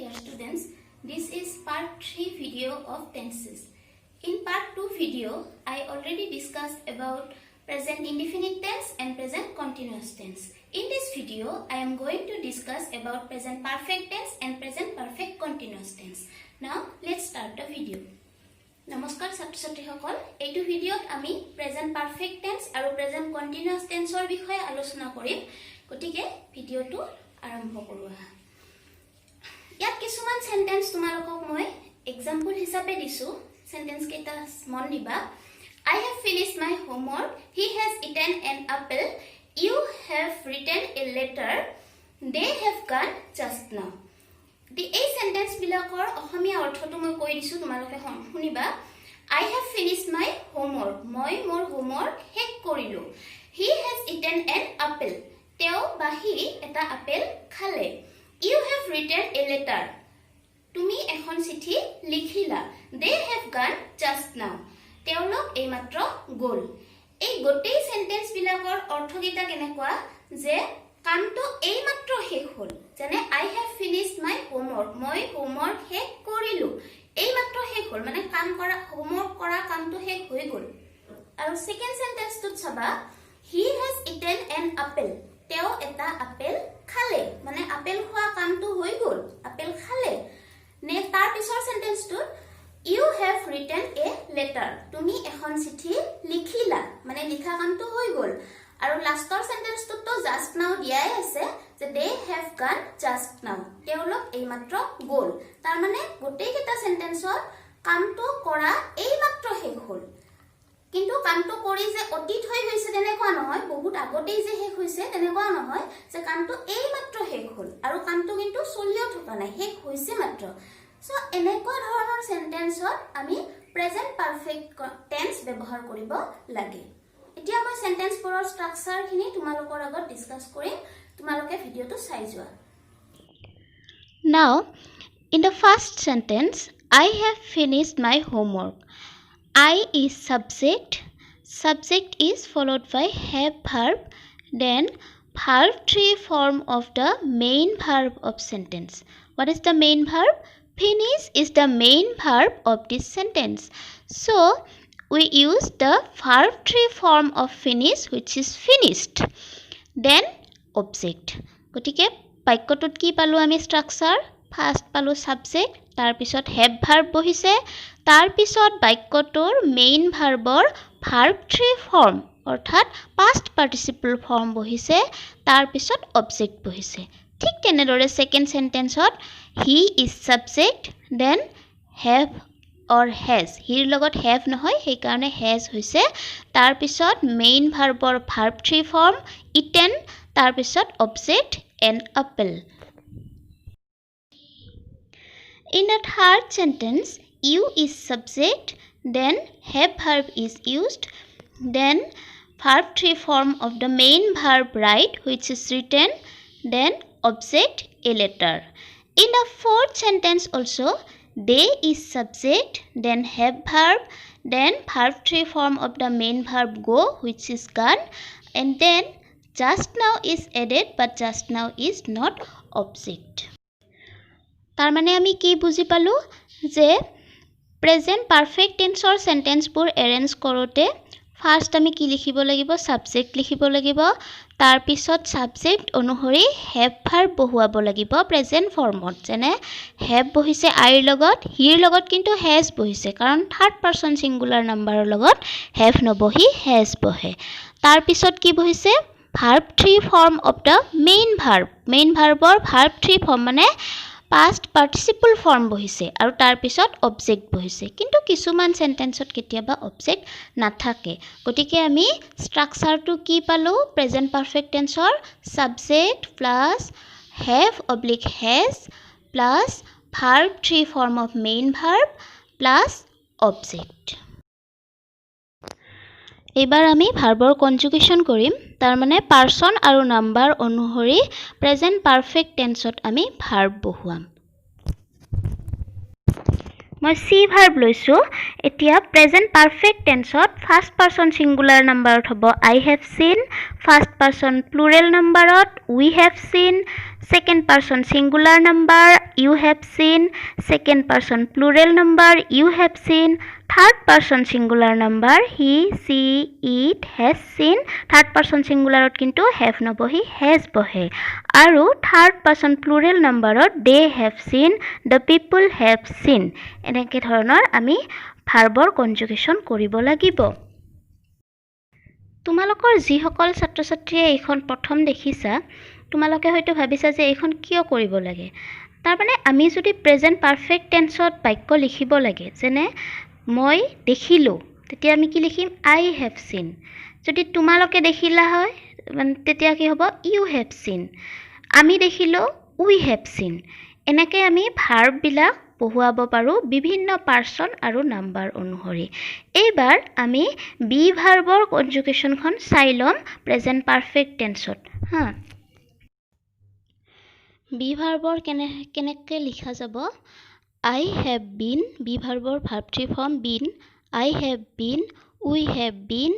dear students, this is part 3 video of tenses. In part 2 video, I already discussed about present indefinite tense and present continuous tense. In this video, I am going to discuss about present perfect tense and present perfect continuous tense. Now, let's start the video. Namaskar ছাত্র-ছাত্রী সকল, এইটো ভিডিওত আমি present perfect tense আৰু present continuous টেন্সৰ বিষয়ে আলোচনা কৰিম। গতিকে ভিডিওটো আৰম্ভ কৰো। ইয়াত কিছুমান সেন্টেন্স তোমালোকক মই এক্সাম্পল হিচাপে দিছো। সেন্টেন্স কেইটা মন দিবা। I have finished my homework. He has eaten an apple. You have written a letter. They have gone just now. এই সেন্টেন্স বিলাকৰ অসমীয়া অৰ্থটো মই কৈ দিছো, তোমালোকে শুনিবা। I have finished my homework. মই মোৰ হোমৱৰ্ক শেষ কৰিলো। He has eaten an apple. তেওঁ বাহি এটা আপেল খালে। You have written a letter. তুমি এখন চিঠি লিখিলা। They have gone just now. তেওঁলোক এইমাত্ৰ গ'ল। এই গোটেই সেন্টেন্স বিলাকৰ অৰ্থকেইটা কেনেকুৱা যে কামটো এইমাত্ৰ শেষ হ'ল। যেনে I have finished my homework. মই হোমৱৰ্ক শেষ কৰিলো। এইমাত্ৰ শেষ হ'ল মানে কাম কৰা হোমৱৰ্ক কৰা কামটো শেষ হৈ গ'ল। আৰু সেকেন্ড সেন্টেন্সটোত চাবা he has eaten an apple. তেওঁ এটা আপেল খালে মানে আপেল খোৱা কামটো হৈ গ'ল। আপেল খালে। নে তাৰ পিছৰ সেন্টেন্সটোত you have written a letter. তুমি এখন চিঠি লিখিলা মানে লিখা কামটো হৈ গ'ল। আৰু লাষ্টৰ সেন্টেন্সটোতো just now দিয়াই আছে যে they have gone just now. তেওঁলোক এইমাত্ৰ গ'ল। তাৰ মানে গোটেই কেইটা সেন্টেন্সৰ কামটো কৰা এইমাত্ৰ শেষ হ'ল। কিন্তু কামটো কৰি যে অতীত হৈ গৈছে তেনেকুৱা নহয়, বহুত আগতেই যে শেষ হৈছে তেনেকুৱা নহয় যে কামটো এইমাত্ৰ শেষ হ'ল আৰু কামটো কিন্তু চলিও থকা নাই, শেষ হৈছে মাত্ৰ। সো এনেকুৱা ধৰণৰ সেন্টেন্সত আমি প্ৰেজেন্ট পাৰফেক্ট টেন্স ব্যৱহাৰ কৰিব লাগে। এতিয়া মই সেন্টেন্সবোৰৰ ষ্ট্ৰাকচাৰখিনি তোমালোকৰ আগত ডিসকাস কৰিম। তোমালোকে ভিডিওটো চাই যোৱা। Now, in the first sentence, I have finished my homework. I is subject. Subject is followed by have verb. Then verb 3 form of the main verb of sentence. What is the main verb? Finish is the main verb of this sentence. So, we use the verb 3 form of finish, which is finished. Then object. গতিকে বাক্যটোত কি পালো আমি structure? First পালো subject, তাৰ পিছত have verb বহিছে, তাৰ পিছত বাক্যটোৰ মেইন ভাৰ্বৰ verb 3 form অৰ্থাৎ past participle form বহিছে, তাৰ পিছত object বহিছে। ঠিক তেনেদৰে সেকেন্ড সেন্টেন্সত he is subject, then have or has. হিৰ লগত have নহয়, সেই কাৰণে has হৈছে। তাৰ পিছত মেইন ভাৰ্বৰ verb 3 form eaten, তাৰ পিছত object an apple. In the third sentence, you is subject, then have verb is used, then verb 3 form of the main verb write, which is written, then object a letter. In the fourth sentence also, they is subject, then have verb, then verb 3 form of the main verb go, which is gone, and then just now is added, but just now is not object. তাৰ মানে আমি কি বুজি পালো যে present perfect টেন্সৰ সেন্টেন্সবোৰ arrange কৰোতে first আমি কি লিখিব লাগিব? সাবজেক্ট লিখিব লাগিব। তাৰ পিছত সাবজেক্ট অনুসৰি have verb বহুৱাব লাগিব প্ৰেজেন্ট ফৰ্মত। যেনে have বহিছে আইৰ লগত, হিৰ লগত কিন্তু has বহিছে কাৰণ থাৰ্ড পাৰসন সিঙ্গুলাৰ নাম্বাৰৰ লগত have নবহি has বহে। তাৰ পিছত কি বহিছে? verb 3 form of the main verb. Main ভাৰ্বৰ verb 3 form মানে past participle form বহিছে আৰু তাৰ পিছত object বহিছে। কিন্তু কিছুমান সেন্টেন্সত কেতিয়াবা object নাথাকে। গতিকে আমি স্ট্ৰাকচাৰটো কি পালো? প্ৰেজেন্ট পাৰফেক্ট টেন্সৰ subject plus have oblique has plus verb 3 form of main verb plus object. এবাৰ আমি ভাৰ্বৰ কনজুগেশ্যন কৰিম। তাৰ মানে পাৰসন আৰু নাম্বাৰ অনুসৰি প্ৰেজেন্ট পাৰফেক্ট টেন্সত আমি ভাৰ্ব বহুৱাম। মই সি ভাৰ্ব লৈছো। এতিয়া প্ৰেজেন্ট পাৰফেক্ট টেন্সত ফাৰ্স্ট পাৰসন সিঙ্গুলাৰ নাম্বাৰত হ'ব I have seen, first person plural নাম্বাৰত we have seen, second person singular number you have seen, second person plural number you have seen, third person singular number he, she, it has seen, third person singular কিন্তু have নবহি has বহে আৰু third person plural number they have seen, the people have seen এনেকে ধৰণৰ আমি ভাৰ্বৰ কনজুগেশ্যন কৰিব লাগিব তোমালোকৰ যিসকল ছাত্ৰ ছাত্ৰীয়ে এইখন প্ৰথম দেখিছা তোমালোকে হয়তো ভাবিছা যে এইখন কিয় কৰিব লাগে তাৰ মানে আমি যদি প্ৰেজেন্ট পাৰফেক্ট টেন্সত বাক্য লিখিব লাগে যেনে মই দেখিলো তেতিয়া আমি কি লিখিম I have seen যদি তোমালোকে দেখিলা হয় তেতিয়া কি হ'ব you have seen আমি দেখিলো we have seen এনেকে আমি ভাৰ্ব বিলাক বহুৱাব পাৰো বিভিন্ন পাৰ্সন আৰু নাম্বাৰ অনুসৰি এইবাৰ আমি বি ভাৰ্বৰ কনজুগেশ্যনখন চাই লম প্ৰেজেন্ট পাৰফেক্ট টেন্সত হা বি ভাৰ্বৰ কেনেকৈ লিখা যাব I have been বি ভাৰ্বৰ verb three form been I have been we have been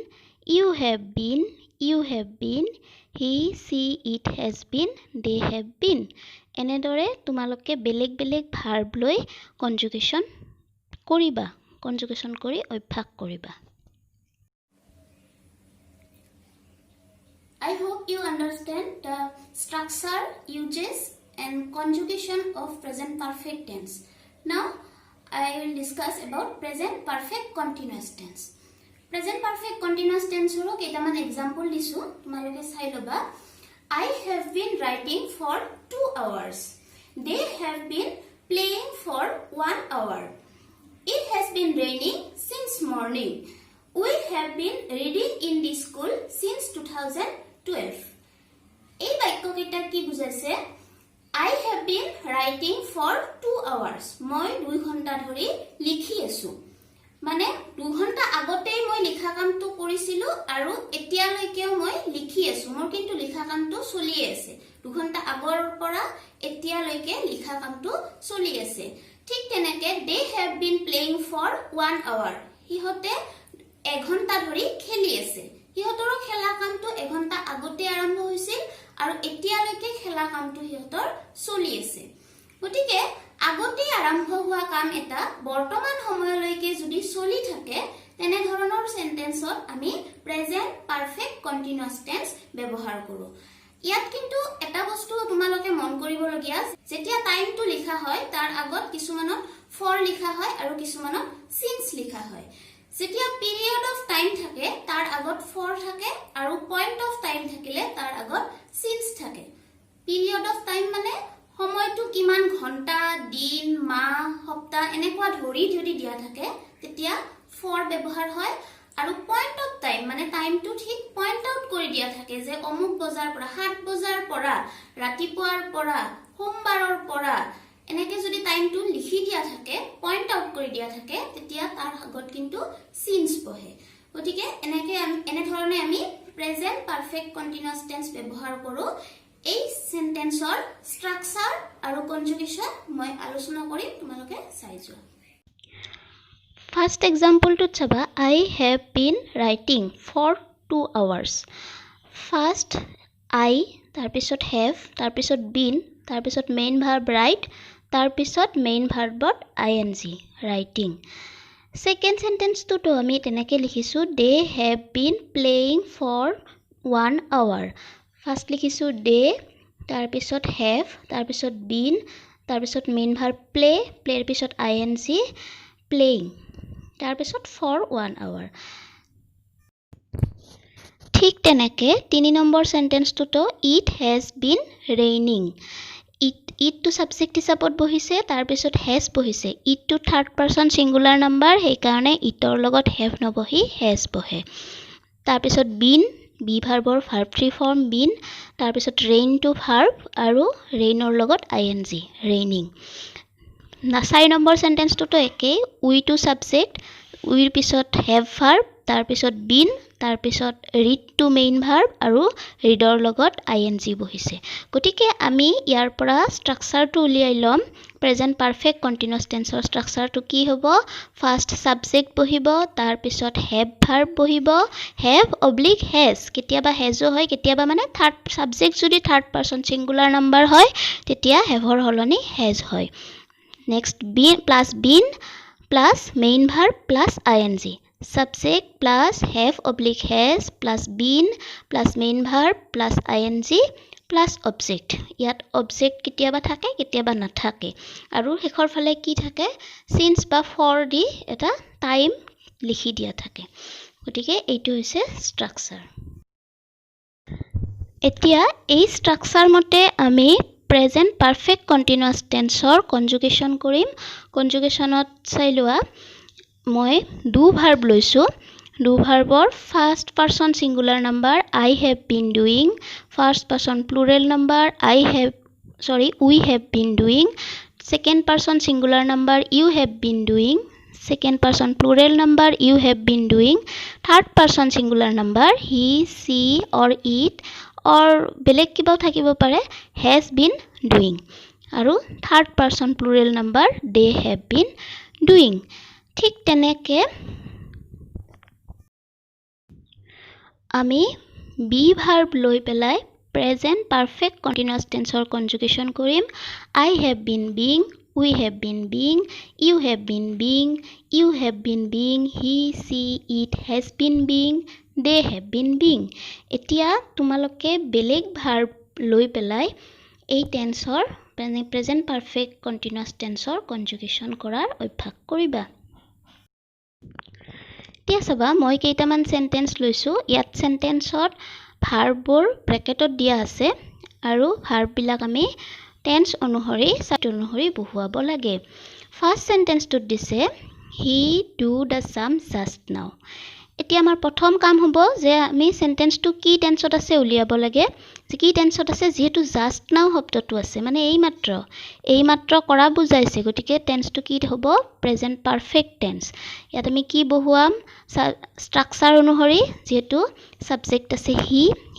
you have been he she it has been they have been এনেদৰে তোমালোকে বেলেগ বেলেগ ভাৰ্ব লৈ কনজুগেশ্যন কৰিবা কনজুগেশ্যন কৰি অভ্যাস কৰিবা I hope you understand the structure, uses and conjugation of present perfect tense. Now I will discuss about present perfect continuous tense. Present perfect continuous tense holo ketaman example disu tumaloke sai loba I have been writing for 2 hours. They have been playing for 1 hour. It has been raining since morning. We have been reading in the school since 2012. এই বাক্য কেইটা কি বুজাইছে I have been writing for 2 hours. মই 2 ঘণ্টা ধৰি লিখি আছো মানে 2 ঘণ্টা আগতেই মই লিখা কামটো কৰিছিলো আৰু এতিয়ালৈকেও মই লিখি আছো মোৰ কিন্তু লিখা কামটো চলি আছে 2 ঘণ্টা আগৰ পৰা এতিয়ালৈকে লিখা কামটো চলি আছে ঠিক তেনেকে they have been playing for 1 hour হিহতে 1 ঘণ্টা ধৰি খেলি আছে হিহতৰ খেলা কামটো 1 ঘণ্টা আগতে আৰম্ভ হৈছিল আৰু এতিয়ালৈকে খেলা কামটো হিহতৰ চলি আছে গতিকে আগতে আৰম্ভ হোৱা কাম এটা বৰ্তমান সময়লৈকে যদি চলি থাকে তেনে ধৰণৰ সেন্টেন্সত আমি প্ৰেজেন্ট পাৰফেক্ট কন্টিনিউয়াস টেন্স ব্যৱহাৰ কৰো ইয়াত কিন্তু এটা বস্তু তোমালোকে মন কৰিবলগীয়া যেতিয়া টাইমটো লিখা হয় তাৰ আগত কিছুমানত ফৰ লিখা হয় আৰু কিছুমানত সিন্স লিখা হয় যেতিয়া পিৰিয়ড অফ টাইম থাকে তাৰ আগত ফৰ থাকে আৰু পইণ্ট অফ টাইম থাকিলে তাৰ আগত সিন্স থাকে পিৰিয়ড অফ টাইম মানে সময়টো কিমান ঘণ্টা দিন মাহ সপ্তাহ এনেকুৱা ধৰি যদি দিয়া থাকে তেতিয়া ফৰ ব্যৱহাৰ হয় আৰু পইণ্ট অফ টাইম মানে টাইমটো ঠিক পইণ্ট আউট কৰি দিয়া থাকে যে অমুক বজাৰ পৰা 7 বজাৰ পৰা ৰাতিপুৱাৰ পৰা সোমবাৰৰ পৰা এনেকে যদি টাইমটো লিখি দিয়া থাকে পইণ্ট আউট কৰি দিয়া থাকে তেতিয়া তাৰ আগত কিন্তু সিন্স বহে গতিকে এনে ধৰণে আমি প্ৰেজেন্ট পাৰফেক্ট কন্টিনিউয়াস টেন্স ব্যৱহাৰ কৰো এই সেন্টেন্সৰ স্ট্ৰাকচাৰ আৰু কনজুগেশ্যন মই আলোচনা কৰিম তোমালোকে চাই যোৱা ফাৰ্স্ট এক্সাম্পলটো চাবা I have been writing for 2 hours first I তাৰপিছত have তাৰপিছত been তাৰপিছত মেইন ভাৰ্ব write তাৰপিছত মেইন ভাৰ্বত ing writing সেকেন্ড সেন্টেন্সটো আমি তেনেকৈ লিখিছো they have been playing for 1 hour first লিখিছো they তাৰপিছত have তাৰপিছত been তাৰপিছত মেইন ভাৰ্ব play প্লেৰ পিছত ing playing তাৰপিছত for 1 hour ঠিক তেনেকৈ 3 number সেন্টেন্সটো it has been raining it to subject হিচাপত বহিছে তাৰপিছত has বহিছে it to third person singular number সেইকাৰণে itor লগত have নবহি has বহে তাৰপিছত been বি ভাৰ্বৰ ভাৰ্ব থ্ৰী ফৰ্ম been তাৰপিছত rain to verb আৰু rainৰ লগত ing raining 4 নম্বৰ সেন্টেন্সটো একেই we to subject উইৰ পিছত have verb তাৰপিছত been তাৰ পিছত ৰিড টু মেইন ভাৰ্ব আৰু ৰিডৰ লগত আইএনজি বহিছে গতিকে আমি ইয়াৰ পৰা ষ্ট্ৰাকচাৰটো উলিয়াই ল'ম প্ৰেজেন্ট পাৰফেক্ট কন্টিনিউয়াছ টেন্সৰ ষ্ট্ৰাকচাৰটো কি হ'ব ফাৰ্স্ট সাবজেক্ট বহিব তাৰ পিছত হেভ ভাৰ্ব বহিব হেভ অবলিক হেজ কেতিয়াবা হেজো হয় কেতিয়াবা মানে থাৰ্ড সাবজেক্ট যদি থাৰ্ড পাৰসন সিঙ্গুলাৰ নাম্বাৰ হয় তেতিয়া হেভৰ হলনি হেজ হয় next been plus main verb plus ING subject plus have oblique has plus been plus main verb plus ing plus object ইয়াত object কেতিয়াবা থাকে কেতিয়াবা নাথাকে আৰু হেখৰ ফালে কি থাকে since বা for দি এটা টাইম লিখি দিয়া থাকে গতিকে এইটো হৈছে স্ট্ৰাকচাৰ এতিয়া এই স্ট্ৰাকচাৰ মতে আমি প্ৰেজেন্ট পাৰফেক্ট কন্টিনিউয়াছ টেন্সৰ কনজুগেশ্যন কৰিম কনজুগেশ্যনত চাই লোৱা মই do verb লৈছো do verbৰ first person singular number I have been doing first person plural number we have been doing second person singular number you have been doing second person plural number you have been doing third person singular number he she or it or বেলেগ কিবা থাকিব পাৰে has been doing আৰু third person plural number they have been doing ঠিক তেনেকে আমি be verb লৈ পেলাই প্ৰেজেন্ট পাৰফেক্ট কন্টিনিউয়াছ টেন্সৰ কনজুগেশ্যন কৰিম I have been being we have been being you have been being you have been being he she it has been being they have been being এতিয়া তোমালোকে বেলেগ verb লৈ পেলাই এই টেন্সৰ present perfect কন্টিনিউয়াছ টেন্সৰ কনজুগেশ্যন কৰাৰ অভ্যাস কৰিবা এতিয়া চাবা মই কেইটামান সেন্টেন্স লৈছো ইয়াত সেন্টেন্সত ভাৰ্ববোৰ ব্ৰেকেটত দিয়া আছে আৰু ভাৰ্ববিলাক আমি টেন্স অনুসৰি সাইট অনুসৰি বহুৱাব লাগে ফাৰ্স্ট সেন্টেন্সটোত দিছে he do the sum just now এতিয়া আমাৰ প্ৰথম কাম হ'ব যে আমি সেন্টেন্সটো কি টেন্সত আছে উলিয়াব লাগে যে কি টেন্সত আছে যেহেতু just now শব্দটো আছে মানে এই মাত্ৰ কৰা বুজাইছে গতিকে টেন্সটো কি হ'ব প্ৰেজেন্ট পাৰফেক্ট টেন্স ইয়াত আমি কি বহুৱাম স্ট্ৰাকচাৰ অনুসৰি যেহেতু সাবজেক্ট আছে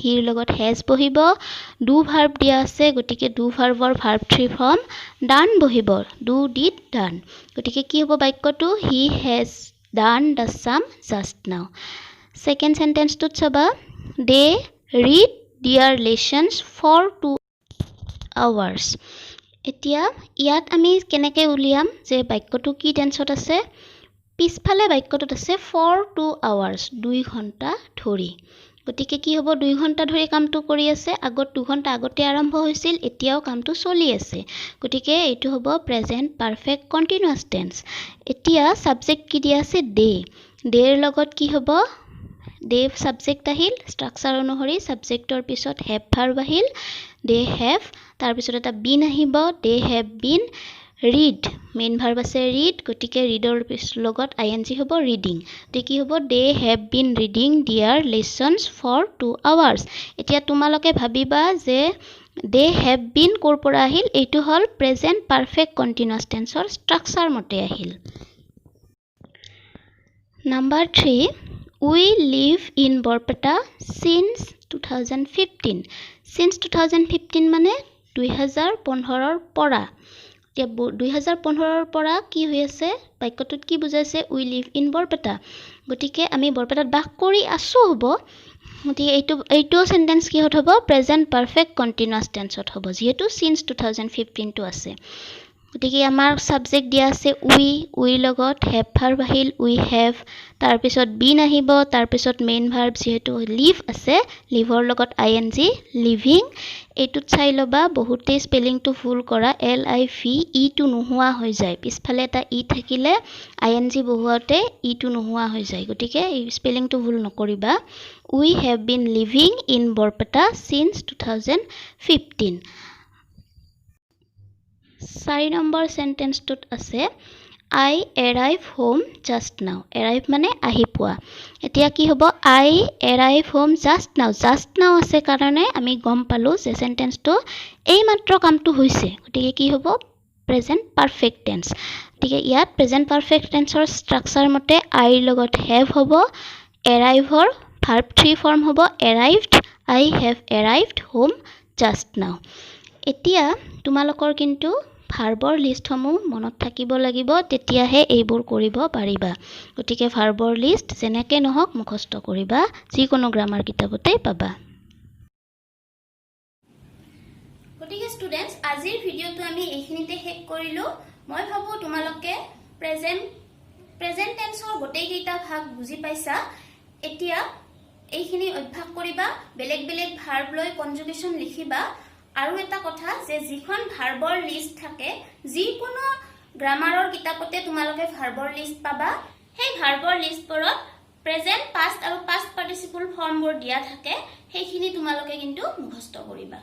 হিৰ লগত has বহিব do verb দিয়া আছে গতিকে do verbৰ verb 3 ফৰ্ম done বহিব do did done গতিকে কি হ'ব বাক্যটো he has done the sum just now second sentence to chaba they read their lessons for 2 hours এতিয়া ইয়াত আমি কেনেকে উলিয়াম যে বাক্যটো কি টেন্সত আছে পিছফালে বাক্যটোত আছে for 2 hours 2 ঘণ্টা ধৰি গতিকে কি হ'ব 2 ঘণ্টা ধৰি কামটো কৰি আছে আগত 2 ঘণ্টা আগতে আৰম্ভ হৈছিল এতিয়াও কামটো চলি আছে গতিকে এইটো হ'ব প্ৰেজেন্ট পাৰফেক্ট কন্টিনিউয়াছ টেন্স এতিয়া সাবজেক্ট কি দিয়া আছে দেৰ লগত কি হ'ব দে সাবজেক্ট আহিল স্ট্ৰাকচাৰ অনুসৰি সাবজেক্টৰ পিছত হেভ ভাৰ্ব আহিল দে হেভ তাৰ পিছত এটা বিন আহিব they have been read main verb আছে ৰিড গতিকে ৰিডৰ লগত আইএনজি হ'ব ৰিডিং তে কি হ'ব they have been reading their lessons for 2 hours এতিয়া তোমালোকে ভাবিবা যে দে হেভ বিন কৰ পৰা আহিল এইটো হল প্ৰেজেন্ট পাৰফেক্ট কন্টিনিউয়াছ টেন্সৰ স্ট্ৰাকচাৰ মতে আহিল number 3 we live in Borpeta since 2015 since 2015 মানে 2015 ৰ পৰা এতিয়া 2015 ৰ পৰা কি হৈ আছে বাক্যটোত কি বুজাইছে we live in Borpeta গতিকে আমি বৰপেটাত বাস কৰি আছো হ'ব গতিকে এইটো সেন্টেন্স কি হ'ব প্ৰেজেন্ট পাৰফেক্ট কন্টিনিউয়াছ টেন্সত হ'ব যেহেতু since 2015 টো আছে গতিকে আমাৰ সাবজেক্ট দিয়া আছে we লগত have verb আহিল we have তাৰ পিছত been আহিব তাৰ পিছত মেইন ভাৰ্ব যেহেতু live আছে liveৰ লগত ing living এইটোত চাই লবা বহুতে স্পেলিংটো ভুল কৰা live টো নোহোৱা হৈ যায় পিছফালে এটা থাকিলে ing বহুৱাতে টো নোহোৱা হৈ যায় গতিকে এই স্পেলিংটো ভুল নকৰিবা we have been living in Borpeta since 2015 4 number সেন্টেন্সটোত আছে I arrive home just now arrive মানে আহি পোৱা এতিয়া কি হ'ব I arrive home just now আছে কাৰণে আমি গম পালো যে সেন্টেন্সটো এই মাত্ৰ কামটো হৈছে গতিকে কি হ'ব প্ৰেজেন্ট পাৰফেক্ট টেন্স গতিকে ইয়াত প্ৰেজেন্ট পাৰফেক্ট টেন্সৰ স্ট্ৰাকচাৰ মতে I লগত have হ'ব arrive ৰ ভাৰ্ব 3 ফৰ্ম হ'ব arrived, I have arrived home just now. এতিয়া তোমালোকৰ কিন্তু ভাৰ্বৰ লিষ্টসমূহ মনত থাকিব লাগিব, তেতিয়াহে এইবোৰ কৰিব পাৰিবা। গতিকে ভাৰ্বৰ লিষ্ট যেনেকৈ নহওক মুখস্থ কৰিবা, যিকোনো গ্ৰামাৰ কিতাপতে পাবা। গতিকে ষ্টুডেণ্টছ, আজিৰ ভিডিঅ'টো আমি এইখিনিতে শেষ কৰিলোঁ। মই ভাবোঁ তোমালোকে প্ৰেজেণ্ট টেন্সৰ গোটেইকেইটা ভাগ বুজি পাইছা। এতিয়া এইখিনি অভ্যাস কৰিবা, বেলেগ বেলেগ ভাৰ্ব লৈ কনজুগেশ্যন লিখিবা। আৰু এটা কথা যে যিখন ভাৰ্বৰ লিষ্ট থাকে, যিকোনো গ্ৰামাৰৰ কিতাপতে তোমালোকে ভাৰ্বৰ লিষ্ট পাবা। সেই ভাৰ্বৰ লিষ্টবোৰত প্ৰেজেণ্ট, পাষ্ট আৰু পাষ্ট পাৰ্টিচিপল ফৰ্মবোৰ দিয়া থাকে, সেইখিনি তোমালোকে কিন্তু মুখস্থ কৰিবা।